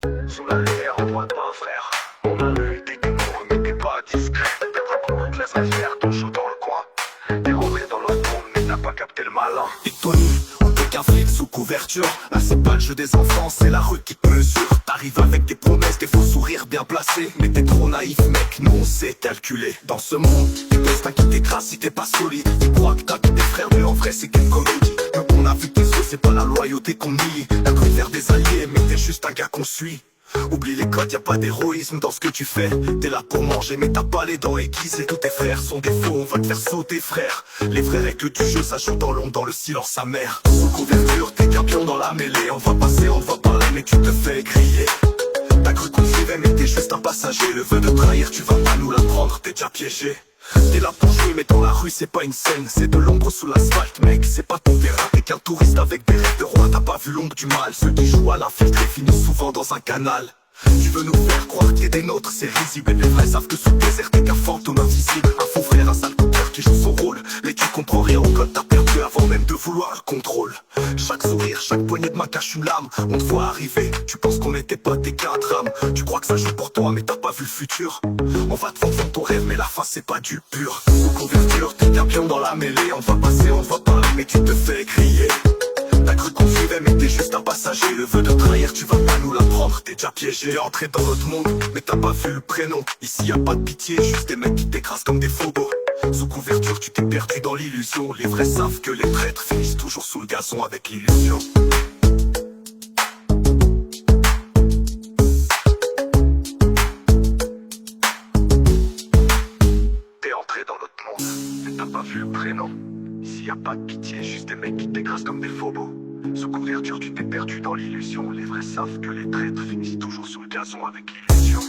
Sous la lumière, on voit pas, frère. On a eu des démons, mais t'es pas discret. Peut-être qu'on te laisserait faire ton show dans le coin. T'es rentré dans notre monde, mais t'as pas capté le malin. Et Tony, on peut qu'un flic sous couverture. Là c'est pas le jeu des enfants, c'est la rue qui te mesure. T'arrives avec des promesses, des faux sourires bien placés. Mais t'es trop naïf mec, nous on sait calculer. Dans ce monde, des destins qui t'écrasent si t'es pas solide. Tu crois que t'as que des frères, mais en vrai c'est qu'une comédie. Mais on a vu tes yeux, c'est pas la loyauté qu'on nie. T'as cru faire des alliés, mais t'es juste un gars qu'on suit. Oublie les codes, y'a pas d'héroïsme dans ce que tu fais. T'es là pour manger mais t'as pas les dents aiguisées. Tous tes frères sont des faux, on va te faire sauter frère. Les vraies règles du jeu, ça joue dans l'ombre, dans le silence amer. Sous couverture, t'es qu'un pion dans la mêlée. On va passer, on va parler mais tu te fais griller. T'as cru qu'on suivait mais t'es juste un passager. Le vœu de trahir, tu vas pas nous l'apprendre, t'es déjà piégé. T'es là pour jouer mais dans la rue c'est pas une scène. C'est de l'ombre sous l'asphalte mec, c'est pas ton terrain. T'es qu'un touriste avec des rêves de roi, t'as pas vu l'ombre du mal. Ceux qui jouent à l'infiltré finissent souvent dans un canal. Tu veux nous faire croire que t'es des nôtres, c'est risible. Les vrais savent que sous le désert t'es qu'un fantôme invisible. Un faux frère, un sale cœur qui joue son rôle. Mais tu comprends rien au code, t'as perdu avant même de vouloir le contrôle. Chaque sourire, chaque poignée de main cache une lame. On te voit arriver, tu penses qu'on était pas t'es qu'un drame. Tu crois que ça joue pour toi mais t'as pas vu le futur. On va te vendre ton rêve mais la fin c'est pas du pur. Sous couverture, t'es qu'un pion dans la mêlée. On va passer, on va parler mais tu te fais griller. T'as cru qu'on suivait mais t'es juste un passager. Le vœu de trahir tu vas pas nous l'apprendre, t'es déjà piégé. T'es entré dans notre monde mais t'as pas vu le prénom. Ici y a pas de pitié, juste des mecs qui t'écrasent comme des fobos. Sous couverture tu t'es perdu dans l'illusion. Les vrais savent que les traîtres finissent toujours sous le gazon avec l'illusion. T'es entré dans notre monde, mais t'as pas vu le prénom. Ici y a pas de pitié, juste des mecs qui t'écrasent comme des fobos. Sous couverture tu t'es perdu dans l'illusion. Les vrais savent que les traîtres finissent toujours sous le gazon avec l'illusion.